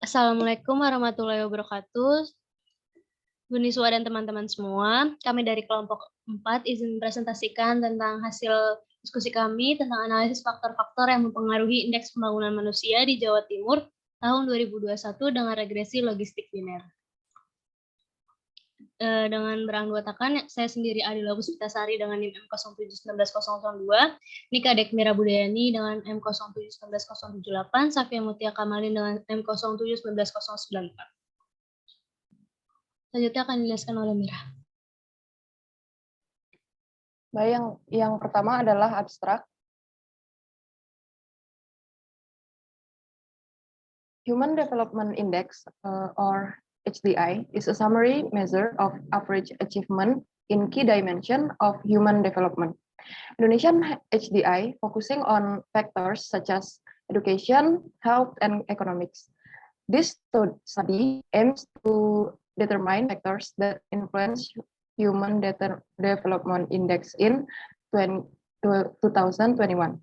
Assalamualaikum warahmatullahi wabarakatuh. Bu Niswa dan teman-teman semua, kami dari kelompok 4 izin presentasikan tentang hasil diskusi kami tentang analisis faktor-faktor yang mempengaruhi indeks pembangunan manusia di Jawa Timur tahun 2021 dengan regresi logistik linear. Dengan beranggotakan saya sendiri Adila Puspitasari dengan NIM M071902, Nika Dekmira Budayani dengan M071908, Safia Mutia Kamalin dengan M071904. Selanjutnya akan dijelaskan oleh Mira. Baik, yang pertama adalah abstrak. Human Development Index, or HDI, is a summary measure of average achievement in key dimension of human development. Indonesian HDI focusing on factors such as education, health, and economics. This study aims to determine factors that influence human development index in 2021.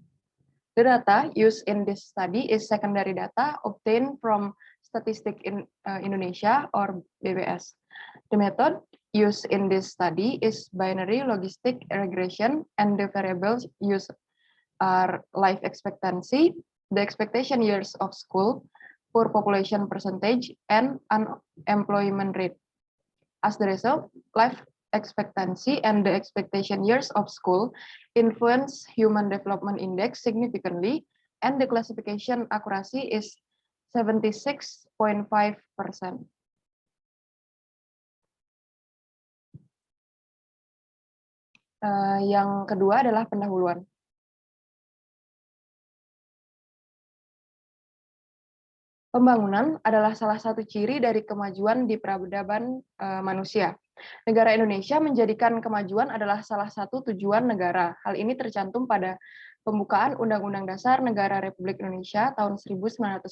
The data used in this study is secondary data obtained from Statistik Indonesia or BBS. The method used in this study is binary logistic regression, and the variables used are life expectancy, the expectation years of school, poor population percentage, and unemployment rate. As the result, life expectancy and the expectation years of school influence human development index significantly, and the classification accuracy is 76.5%. Yang kedua adalah pendahuluan. Pembangunan adalah salah satu ciri dari kemajuan di peradaban manusia. Negara Indonesia menjadikan kemajuan adalah salah satu tujuan negara. Hal ini tercantum pada pembukaan Undang-Undang Dasar Negara Republik Indonesia tahun 1945,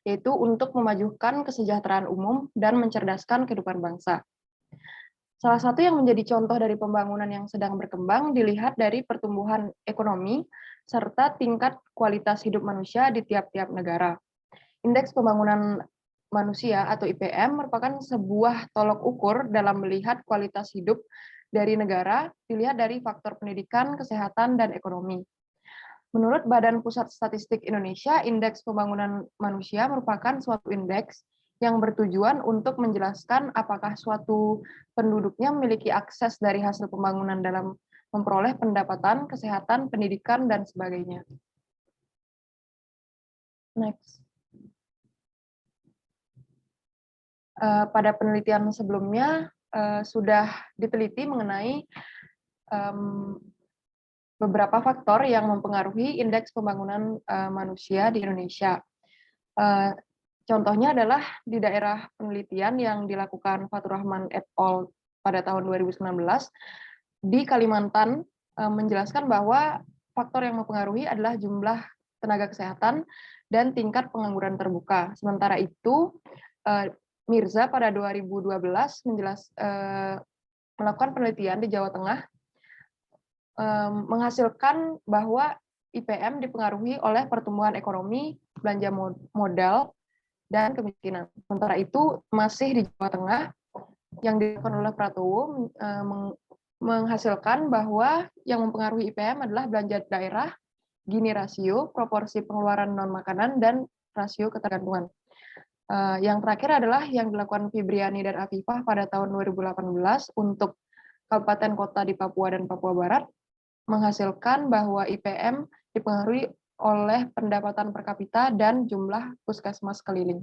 yaitu untuk memajukan kesejahteraan umum dan mencerdaskan kehidupan bangsa. Salah satu yang menjadi contoh dari pembangunan yang sedang berkembang dilihat dari pertumbuhan ekonomi serta tingkat kualitas hidup manusia di tiap-tiap negara. Indeks pembangunan manusia atau IPM merupakan sebuah tolok ukur dalam melihat kualitas hidup dari negara, dilihat dari faktor pendidikan, kesehatan, dan ekonomi. Menurut Badan Pusat Statistik Indonesia, indeks pembangunan manusia merupakan suatu indeks yang bertujuan untuk menjelaskan apakah suatu penduduknya memiliki akses dari hasil pembangunan dalam memperoleh pendapatan, kesehatan, pendidikan, dan sebagainya. Next. Pada penelitian sebelumnya sudah diteliti mengenai beberapa faktor yang mempengaruhi indeks pembangunan manusia di Indonesia. Contohnya adalah di daerah penelitian yang dilakukan Fatur Rahman et al. Pada tahun 2019, di Kalimantan menjelaskan bahwa faktor yang mempengaruhi adalah jumlah tenaga kesehatan dan tingkat pengangguran terbuka. Sementara itu, Mirza pada 2012 melakukan penelitian di Jawa Tengah, menghasilkan bahwa IPM dipengaruhi oleh pertumbuhan ekonomi, belanja modal, dan kemiskinan. Sementara itu, masih di Jawa Tengah, yang dilakukan oleh Pratowo menghasilkan bahwa yang mempengaruhi IPM adalah belanja daerah, Gini rasio, proporsi pengeluaran non-makanan, dan rasio ketergantungan. Yang terakhir adalah yang dilakukan Fibriani dan Afifah pada tahun 2018 untuk kabupaten kota di Papua dan Papua Barat, menghasilkan bahwa IPM dipengaruhi oleh pendapatan per kapita dan jumlah puskesmas keliling.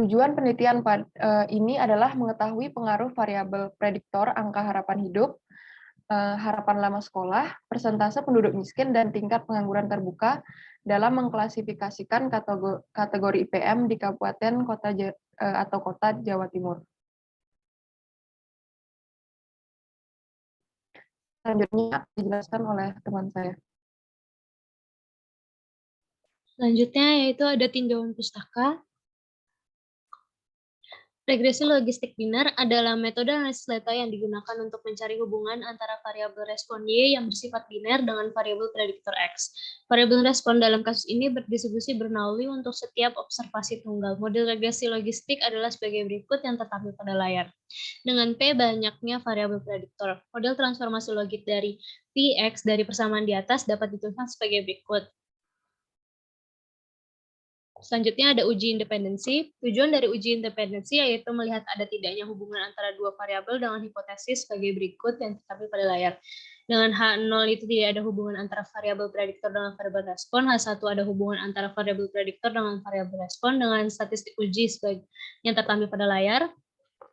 Tujuan penelitian ini adalah mengetahui pengaruh variabel prediktor angka harapan hidup, harapan lama sekolah, persentase penduduk miskin, dan tingkat pengangguran terbuka dalam mengklasifikasikan kategori IPM di kabupaten kota atau kota Jawa Timur. Selanjutnya dijelaskan oleh teman saya. Selanjutnya yaitu ada tinjauan pustaka. Regresi logistik biner adalah metode analisis data yang digunakan untuk mencari hubungan antara variabel respon Y yang bersifat biner dengan variabel prediktor X. Variabel respon dalam kasus ini berdistribusi Bernoulli untuk setiap observasi tunggal. Model regresi logistik adalah sebagai berikut yang tertampil pada layar. Dengan P banyaknya variabel prediktor, model transformasi logik dari Px dari persamaan di atas dapat dituliskan sebagai berikut. Selanjutnya ada uji independensi. Tujuan dari uji independensi yaitu melihat ada tidaknya hubungan antara dua variabel dengan hipotesis sebagai berikut yang tertampil pada layar. Dengan H0 itu tidak ada hubungan antara variabel prediktor dengan variabel respon, H1 ada hubungan antara variabel prediktor dengan variabel respon dengan statistik uji sebagai yang tertampil pada layar,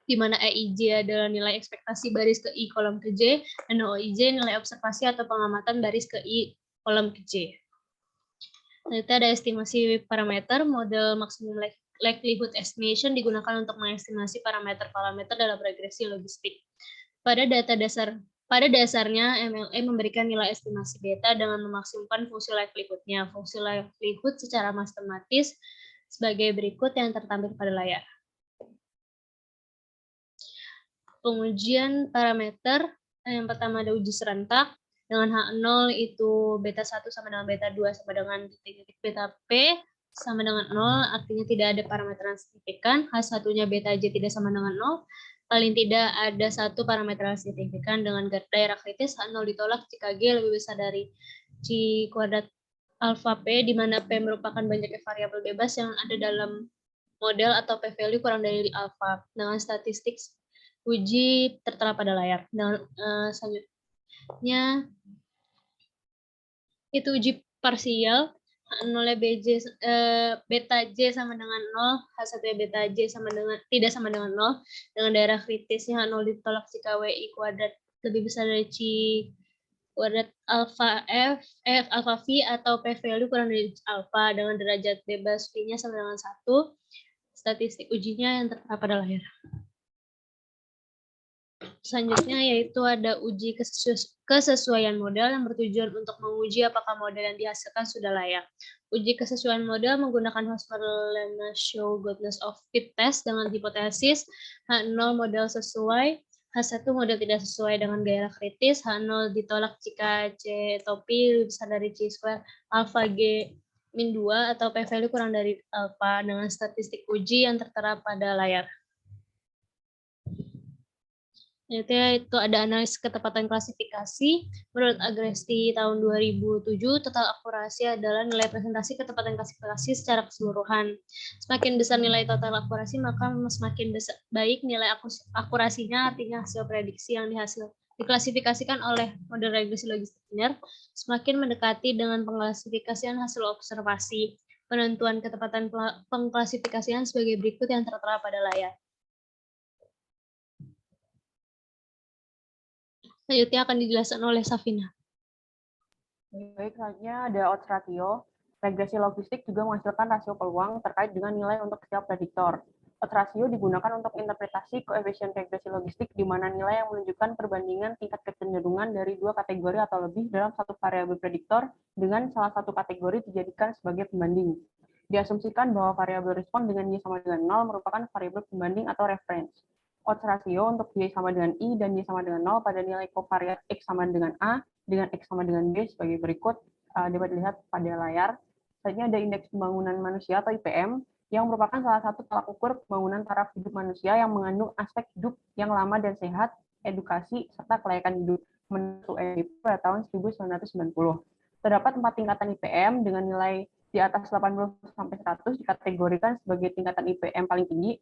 di mana EIJ adalah nilai ekspektasi baris ke I kolom ke J, dan OIJ nilai observasi atau pengamatan baris ke I kolom ke J. Selanjutnya ada estimasi parameter. Model maximum likelihood estimation digunakan untuk mengestimasi parameter-parameter dalam regresi logistik. Pada dasarnya, MLE memberikan nilai estimasi beta dengan memaksimumkan fungsi likelihood-nya. Fungsi likelihood secara matematis sebagai berikut yang tertampil pada layar. Pengujian parameter, yang pertama ada uji serentak. Dengan H0 itu beta 1 sama dengan beta 2 sama dengan titik beta P sama dengan 0, artinya tidak ada parameter yang signifikan. H1-nya beta J tidak sama dengan 0. Paling tidak ada satu parameter yang signifikan. Dengan daerah kritis, H0 ditolak jika G lebih besar dari C kuadrat alpha P, di mana P merupakan banyaknya variabel bebas yang ada dalam model atau P-value kurang dari alpha. Dengan statistik uji tertera pada layar. Dengan selanjutnya itu uji parsial. H0 beta J sama dengan 0, H1 beta J sama dengan tidak sama dengan 0. Dengan daerah kritisnya H0 ditolak jika WI kuadrat lebih besar dari C kuadrat alpha alpha V atau P value kurang dari alpha. Dengan derajat bebas V-nya sama dengan 1. Statistik ujinya yang tertera pada layar. Selanjutnya yaitu ada uji kesesuaian model yang bertujuan untuk menguji apakah model yang dihasilkan sudah layak. Uji kesesuaian model menggunakan Hosmer-Lena-Show Goodness of Fit test dengan hipotesis H0 model sesuai, H1 model tidak sesuai dengan gairah kritis, H0 ditolak jika C atau P lebih besar dari C square alpha G min 2 atau P value kurang dari alpha dengan statistik uji yang tertera pada layar. Itu ada analisis ketepatan klasifikasi. Menurut Agresti tahun 2007, total akurasi adalah nilai presentasi ketepatan klasifikasi secara keseluruhan. Semakin besar nilai total akurasi, maka semakin baik nilai akurasinya, artinya hasil prediksi yang diklasifikasikan oleh model regresi logistik biner, semakin mendekati dengan pengklasifikasian hasil observasi. Penentuan ketepatan pengklasifikasian sebagai berikut yang tertera pada layar. Selanjutnya akan dijelaskan oleh Safina. Baik, selanjutnya ada odds ratio. Regresi logistik juga menghasilkan rasio peluang terkait dengan nilai untuk setiap prediktor. Odds ratio digunakan untuk interpretasi koefisien regresi logistik di mana nilai yang menunjukkan perbandingan tingkat kecenderungan dari dua kategori atau lebih dalam satu variabel prediktor dengan salah satu kategori dijadikan sebagai pembanding. Diasumsikan bahwa variabel respon dengan Y sama dengan 0 merupakan variabel pembanding atau reference. Odds ratio untuk Y sama dengan I dan Y sama dengan 0 pada nilai kovariat X sama dengan A dengan X sama dengan B sebagai berikut, dapat dilihat pada layar. Selanjutnya ada indeks pembangunan manusia atau IPM, yang merupakan salah satu tolak ukur pembangunan taraf hidup manusia yang mengandung aspek hidup yang lama dan sehat, edukasi, serta kelayakan hidup menurut UNDP pada tahun 1990. Terdapat 4 tingkatan IPM dengan nilai di atas 80 sampai 100 dikategorikan sebagai tingkatan IPM paling tinggi,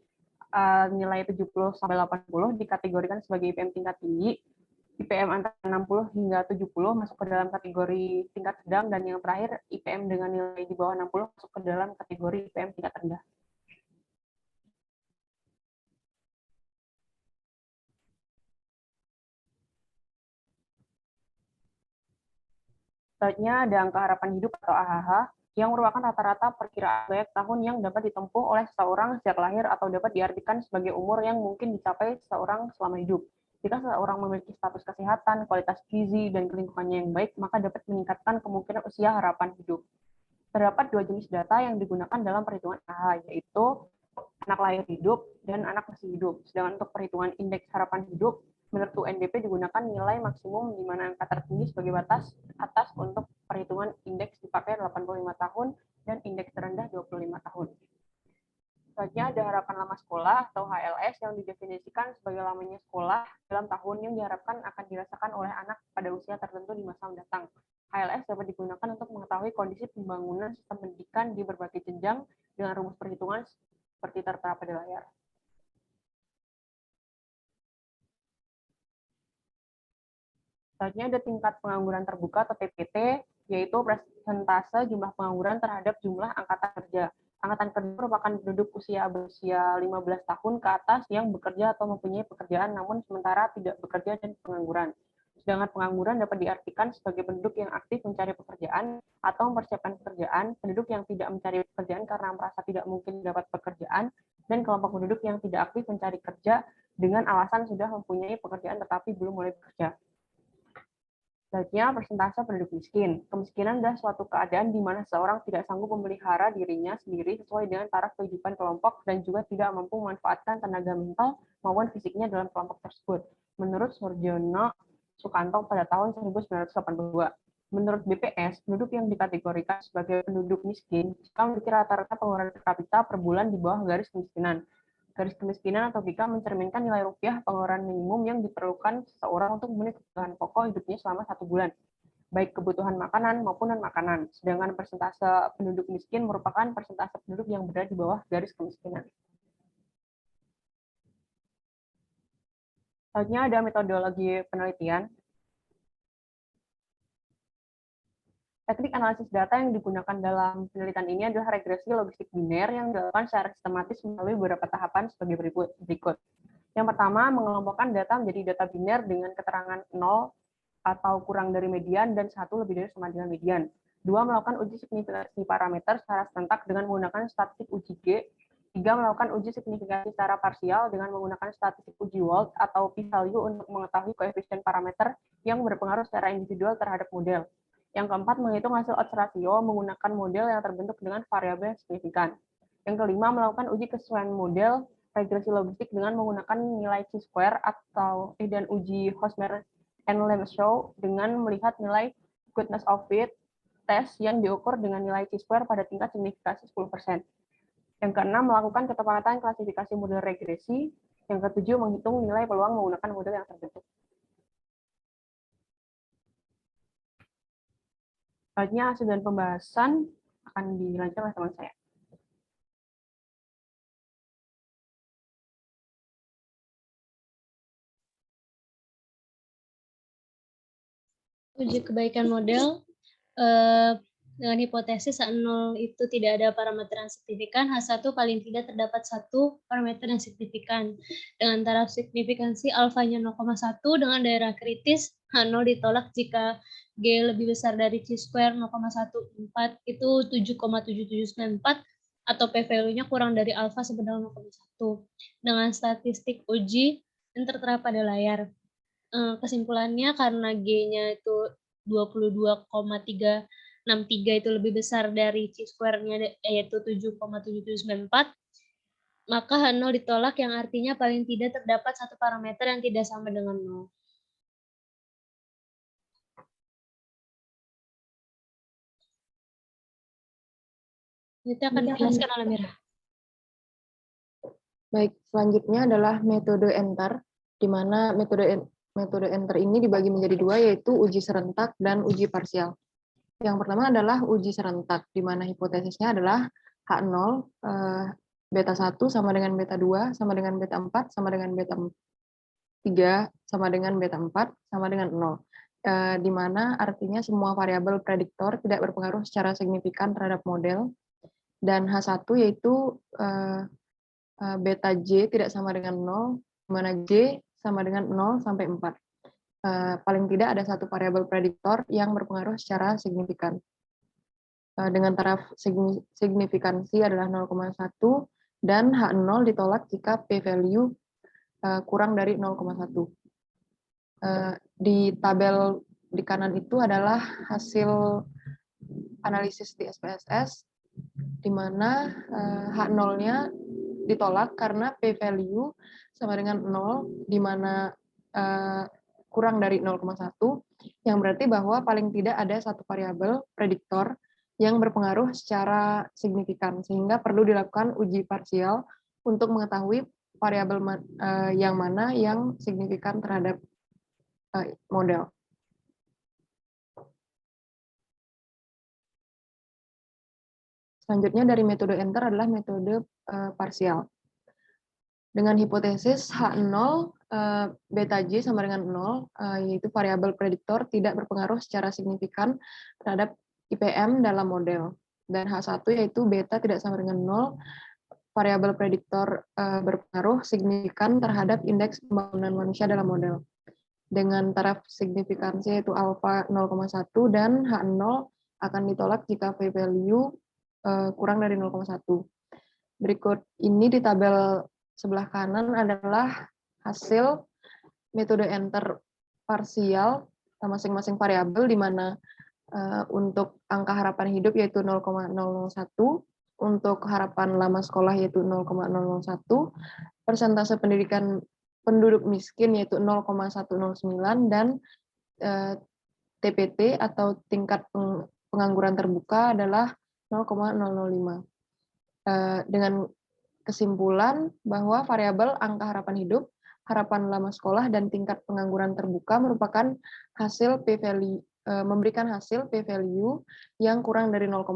nilai 70 sampai 80 dikategorikan sebagai IPM tingkat tinggi, IPM antara 60 hingga 70 masuk ke dalam kategori tingkat sedang, dan yang terakhir IPM dengan nilai di bawah 60 masuk ke dalam kategori IPM tingkat rendah. Selanjutnya ada angka harapan hidup atau AHH, yang merupakan rata-rata perkiraan banyak tahun yang dapat ditempuh oleh seseorang sejak lahir atau dapat diartikan sebagai umur yang mungkin dicapai seseorang selama hidup. Jika seseorang memiliki status kesehatan, kualitas gizi, dan lingkungannya yang baik, maka dapat meningkatkan kemungkinan usia harapan hidup. Terdapat dua jenis data yang digunakan dalam perhitungan AHH, yaitu anak lahir hidup, dan anak masih hidup. Sedangkan untuk perhitungan indeks harapan hidup, menurut UNDP digunakan nilai maksimum di mana angka tertinggi sebagai batas atas untuk perhitungan indeks dipakai 85 tahun dan indeks terendah 25 tahun. Selanjutnya ada harapan lama sekolah atau HLS yang didefinisikan sebagai lamanya sekolah dalam tahun yang diharapkan akan dirasakan oleh anak pada usia tertentu di masa mendatang. HLS dapat digunakan untuk mengetahui kondisi pembangunan sistem pendidikan di berbagai jenjang dengan rumus perhitungan seperti tertera pada layar. Selanjutnya ada tingkat pengangguran terbuka atau TPT, yaitu persentase jumlah pengangguran terhadap jumlah angkatan kerja. Angkatan kerja merupakan penduduk berusia 15 tahun ke atas yang bekerja atau mempunyai pekerjaan namun sementara tidak bekerja dan pengangguran. Sedangkan pengangguran dapat diartikan sebagai penduduk yang aktif mencari pekerjaan atau mempersiapkan pekerjaan, penduduk yang tidak mencari pekerjaan karena merasa tidak mungkin dapat pekerjaan, dan kelompok penduduk yang tidak aktif mencari kerja dengan alasan sudah mempunyai pekerjaan tetapi belum mulai bekerja. Selanjutnya, persentase penduduk miskin. Kemiskinan adalah suatu keadaan di mana seseorang tidak sanggup memelihara dirinya sendiri sesuai dengan taraf kehidupan kelompok dan juga tidak mampu memanfaatkan tenaga mental maupun fisiknya dalam kelompok tersebut. Menurut Surjono Sukanto pada tahun 1982. Menurut BPS, penduduk yang dikategorikan sebagai penduduk miskin jika memiliki rata-rata pengeluaran per kapita per bulan di bawah garis kemiskinan. Garis kemiskinan atau BK mencerminkan nilai rupiah pengeluaran minimum yang diperlukan seseorang untuk memenuhi kebutuhan pokok hidupnya selama 1 bulan, baik kebutuhan makanan maupun non-makanan. Sedangkan persentase penduduk miskin merupakan persentase penduduk yang berada di bawah garis kemiskinan. Selanjutnya ada metodologi penelitian. Teknik analisis data yang digunakan dalam penelitian ini adalah regresi logistik biner yang dilakukan secara sistematis melalui beberapa tahapan sebagai berikut. Yang pertama, mengelompokkan data menjadi data biner dengan keterangan 0 atau kurang dari median dan 1 lebih dari sama dengan median. 2, melakukan uji signifikansi parameter secara serentak dengan menggunakan statistik uji G. 3, melakukan uji signifikansi secara parsial dengan menggunakan statistik uji Wald atau p-value untuk mengetahui koefisien parameter yang berpengaruh secara individual terhadap model. Yang keempat, menghitung hasil odds ratio menggunakan model yang terbentuk dengan variabel signifikan. Yang kelima, melakukan uji kesesuaian model regresi logistik dengan menggunakan nilai chi-square atau dan uji Hosmer and Lemeshow dengan melihat nilai goodness of fit test yang diukur dengan nilai chi-square pada tingkat signifikasi 10%. Yang keenam, melakukan ketepatan klasifikasi model regresi. Yang ketujuh, menghitung nilai peluang menggunakan model yang terbentuk. Selanjutnya, hasil dan pembahasan akan dilanjutkan oleh teman saya. Uji kebaikan model dengan hipotesis H0 itu tidak ada parameter yang signifikan, H1 paling tidak terdapat 1 parameter yang signifikan. Dengan taraf signifikansi alfanya 0,1 dengan daerah kritis, H0 ditolak jika G lebih besar dari chi-square 0,14 itu 7,7794 atau p-value-nya kurang dari alfa sebesar 0,1. Dengan statistik uji yang tertera pada layar. Kesimpulannya karena G-nya itu 22,363 itu lebih besar dari chi-square-nya yaitu 7,7794, maka H0 ditolak yang artinya paling tidak terdapat 1 parameter yang tidak sama dengan 0. Itu akan dijelaskan oleh Mira. Baik, selanjutnya adalah metode enter, di mana metode enter ini dibagi menjadi 2, yaitu uji serentak dan uji parsial. Yang pertama adalah uji serentak, di mana hipotesisnya adalah H0, beta 1 sama dengan beta 2, sama dengan beta 4, sama dengan beta 3, sama dengan beta 4, sama dengan 0. Di mana artinya semua variabel prediktor tidak berpengaruh secara signifikan terhadap model, dan H1 yaitu beta J tidak sama dengan 0, di mana J sama dengan 0 sampai 4. Paling tidak ada 1 variabel prediktor yang berpengaruh secara signifikan. Dengan taraf signifikansi adalah 0,1 dan H0 ditolak jika p-value kurang dari 0,1. Di tabel di kanan itu adalah hasil analisis di SPSS, di mana H0-nya ditolak karena p-value sama dengan 0, di mana kurang dari 0,1, yang berarti bahwa paling tidak ada satu variabel prediktor yang berpengaruh secara signifikan, sehingga perlu dilakukan uji parsial untuk mengetahui variabel yang mana yang signifikan terhadap model. Selanjutnya dari metode enter adalah metode parsial. Dengan hipotesis H0 beta J sama dengan 0, yaitu variabel prediktor tidak berpengaruh secara signifikan terhadap IPM dalam model. Dan H1 yaitu beta tidak sama dengan 0, variabel prediktor berpengaruh signifikan terhadap indeks pembangunan manusia dalam model. Dengan taraf signifikansi yaitu alfa 0,1 dan H0 akan ditolak jika p-value kurang dari 0,1. Berikut ini di tabel sebelah kanan adalah hasil metode enter parsial masing-masing variabel, di mana untuk angka harapan hidup yaitu 0,001, untuk harapan lama sekolah yaitu 0,001, persentase penduduk miskin yaitu 0,109, dan TPT atau tingkat pengangguran terbuka adalah 0,005. Dengan kesimpulan bahwa variabel angka harapan hidup, harapan lama sekolah, dan tingkat pengangguran terbuka merupakan hasil p-value, memberikan hasil p-value yang kurang dari 0,1,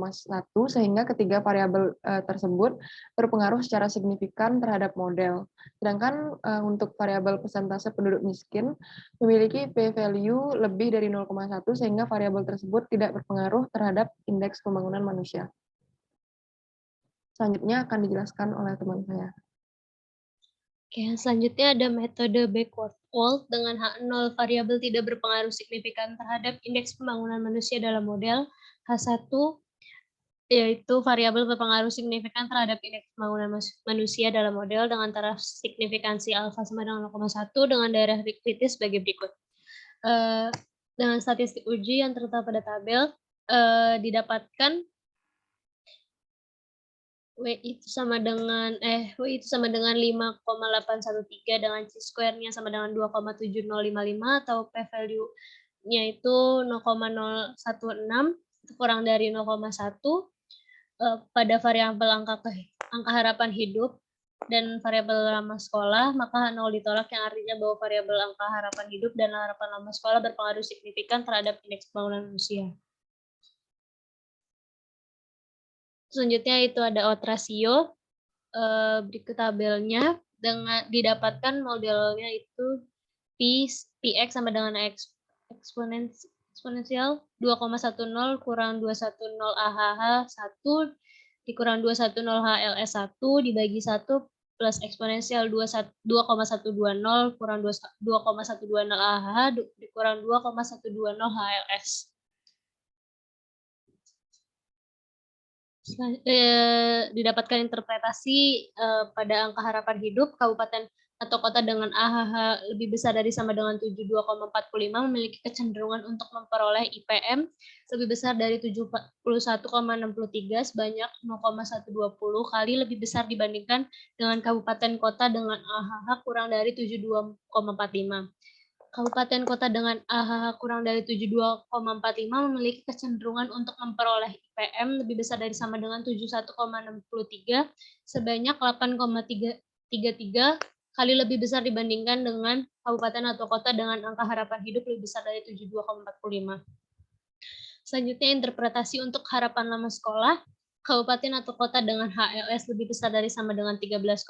sehingga ketiga variabel tersebut berpengaruh secara signifikan terhadap model. Sedangkan untuk variabel persentase penduduk miskin memiliki p-value lebih dari 0,1, sehingga variabel tersebut tidak berpengaruh terhadap indeks pembangunan manusia. Selanjutnya akan dijelaskan oleh teman saya. Oke, selanjutnya ada metode backward fold dengan H0 variabel tidak berpengaruh signifikan terhadap indeks pembangunan manusia dalam model. H1 yaitu variabel berpengaruh signifikan terhadap indeks pembangunan manusia dalam model dengan taraf signifikansi alfa sama dengan 0,1 dengan daerah kritis sebagai berikut. Dengan statistik uji yang tertera pada tabel, didapatkan W itu sama dengan 5,813 dengan chi-square-nya sama dengan 2,7055 atau p-value-nya itu 0,016 kurang dari 0,1 pada variabel angka harapan hidup dan variabel lama sekolah, maka 0 ditolak, yang artinya bahwa variabel angka harapan hidup dan harapan lama sekolah berpengaruh signifikan terhadap indeks pembangunan manusia. Selanjutnya itu ada odds ratio, berikut tabelnya, dengan didapatkan modelnya itu Px sama dengan eksponensial 2,10 kurang 210 AHH 1 dikurang 210 HLS 1 dibagi 1 plus eksponensial 2,120 kurang 2,120 AHH dikurang 2,120 HLS. Didapatkan interpretasi pada angka harapan hidup, kabupaten atau kota dengan AHH lebih besar dari sama dengan 72,45 memiliki kecenderungan untuk memperoleh IPM lebih besar dari 71,63 sebanyak 0,120 kali lebih besar dibandingkan dengan kabupaten kota dengan AHH kurang dari 72,45. Kabupaten kota dengan AHH kurang dari 72,45 memiliki kecenderungan untuk memperoleh IPM lebih besar dari sama dengan 71,63 sebanyak 8,33 kali lebih besar dibandingkan dengan kabupaten atau kota dengan angka harapan hidup lebih besar dari 72,45. Selanjutnya interpretasi untuk harapan lama sekolah. Kabupaten atau kota dengan HLS lebih besar dari sama dengan 13,33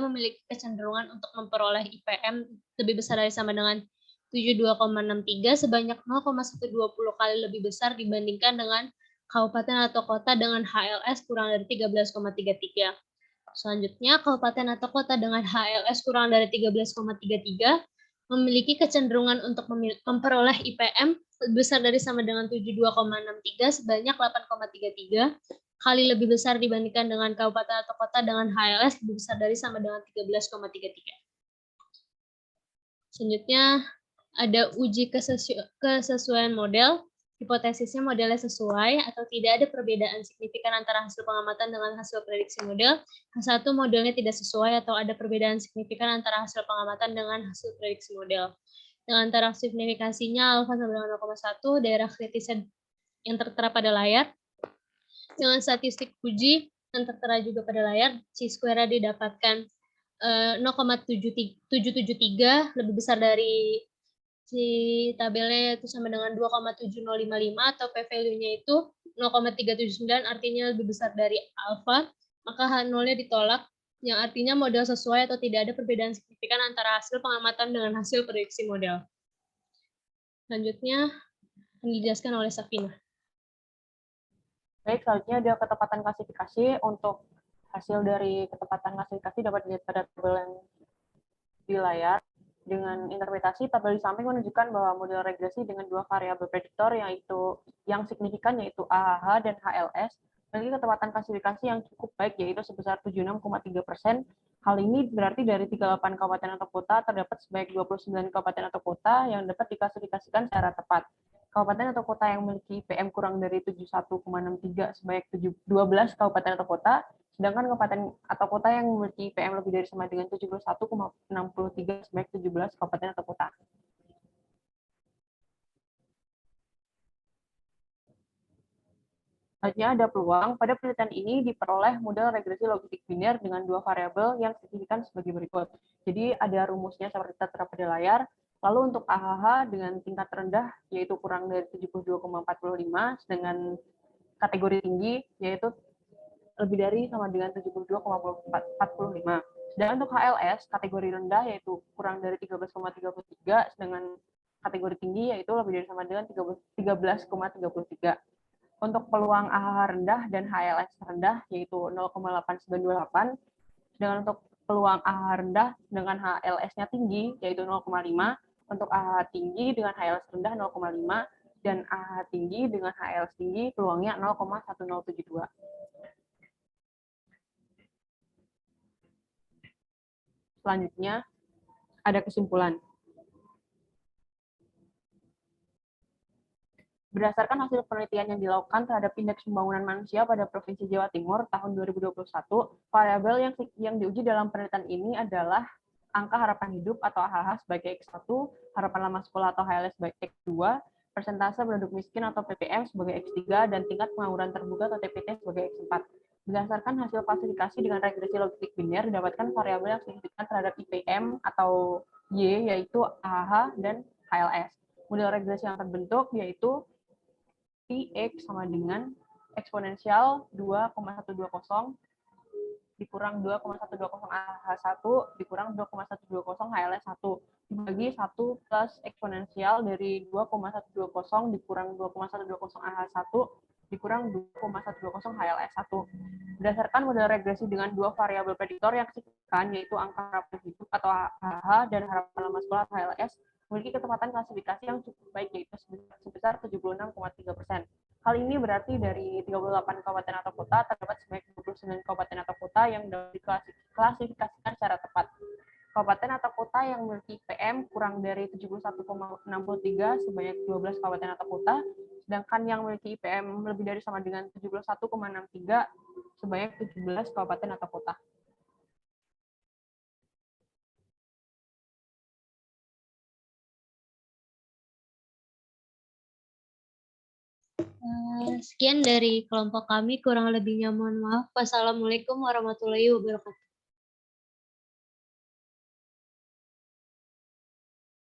memiliki kecenderungan untuk memperoleh IPM lebih besar dari sama dengan 72,63 sebanyak 0,120 kali lebih besar dibandingkan dengan kabupaten atau kota dengan HLS kurang dari 13,33. Selanjutnya, kabupaten atau kota dengan HLS kurang dari 13,33 memiliki kecenderungan untuk memperoleh IPM lebih besar dari sama dengan 72,63 sebanyak 8,33 kali lebih besar dibandingkan dengan kabupaten atau kota dengan HLS lebih besar dari sama dengan 13,33. Selanjutnya ada uji kesesuaian model. hipotesisnya modelnya sesuai atau tidak ada perbedaan signifikan antara hasil pengamatan dengan hasil prediksi model. H1 modelnya tidak sesuai atau ada perbedaan signifikan antara hasil pengamatan dengan hasil prediksi model. Dengan taraf signifikasinya alfa sama dengan 0,1, daerah kritisnya yang tertera pada layar. Dengan statistik puji yang tertera juga pada layar, chi-square didapatkan 0,773, lebih besar dari si tabelnya itu sama dengan 2,7055 atau p-value-nya itu 0,379, artinya lebih besar dari alfa, maka H0-nya ditolak, yang artinya model sesuai atau tidak ada perbedaan signifikan antara hasil pengamatan dengan hasil prediksi model. Selanjutnya akan dijelaskan oleh Safina. Baik, selanjutnya ada ketepatan klasifikasi. Untuk hasil dari ketepatan klasifikasi dapat dilihat pada tabel yang di layar. Dengan interpretasi, tabel di samping menunjukkan bahwa model regresi dengan dua variabel prediktor yang signifikan yaitu AHH dan HLS memiliki ketepatan klasifikasi yang cukup baik yaitu sebesar 76,3%. Hal ini berarti dari 38 kabupaten atau kota terdapat sebanyak 29 kabupaten atau kota yang dapat diklasifikasikan secara tepat. Kabupaten atau kota yang memiliki IPM kurang dari 71,63 sebanyak 12 kabupaten atau kota, sedangkan kabupaten atau kota yang memiliki IPM lebih dari sama dengan 71,63 sebanyak 17 kabupaten atau kota. Selanjutnya ada peluang. Pada penelitian ini diperoleh model regresi logistik biner dengan dua variabel yang signifikan sebagai berikut. Jadi ada rumusnya seperti tertera pada layar. Lalu untuk AHH dengan tingkat rendah yaitu kurang dari 72,45, dengan kategori tinggi yaitu lebih dari sama dengan 72,45. Sedangkan untuk HLS kategori rendah yaitu kurang dari 13,33, sedangkan kategori tinggi yaitu lebih dari sama dengan 13,33. Untuk peluang AHH rendah dan HLS rendah yaitu 0,8928, sedangkan untuk peluang AHH rendah dengan HLS-nya tinggi yaitu 0,5, untuk AHH tinggi dengan HLS rendah 0,5, dan AHH tinggi dengan HLS tinggi peluangnya 0,1072. Selanjutnya ada kesimpulan. Berdasarkan hasil penelitian yang dilakukan terhadap Indeks Pembangunan Manusia pada Provinsi Jawa Timur tahun 2021, variabel yang diuji dalam penelitian ini adalah angka harapan hidup atau AHH sebagai X1, harapan lama sekolah atau HLS sebagai X2, persentase penduduk miskin atau PPM sebagai X3, dan tingkat pengangguran terbuka atau TPT sebagai X4. Berdasarkan hasil klasifikasi dengan regresi logistik biner, didapatkan variabel yang signifikan terhadap IPM atau Y, yaitu AHH dan HLS. Model regresi yang terbentuk yaitu X sama dengan eksponensial 2,120 dikurang 2,120 AH1 dikurang 2,120 HLS1 dibagi 1 plus eksponensial dari 2,120 dikurang 2,120 AH1 dikurang 2,120 HLS1. Berdasarkan model regresi dengan dua variabel prediktor yang signifikan yaitu angka harapan hidup atau AH dan harapan lama sekolah atau HLS memiliki ketepatan klasifikasi yang cukup baik yaitu sebesar 76,3%. Hal ini berarti dari 38 kabupaten atau kota terdapat sebanyak 29 kabupaten atau kota yang dapat diklasifikasikan secara tepat. Kabupaten atau kota yang memiliki IPM kurang dari 71,63 sebanyak 12 kabupaten atau kota, sedangkan yang memiliki IPM lebih dari sama dengan 71,63 sebanyak 17 kabupaten atau kota. Sekian dari kelompok kami, kurang lebihnya mohon maaf. Wassalamualaikum warahmatullahi wabarakatuh.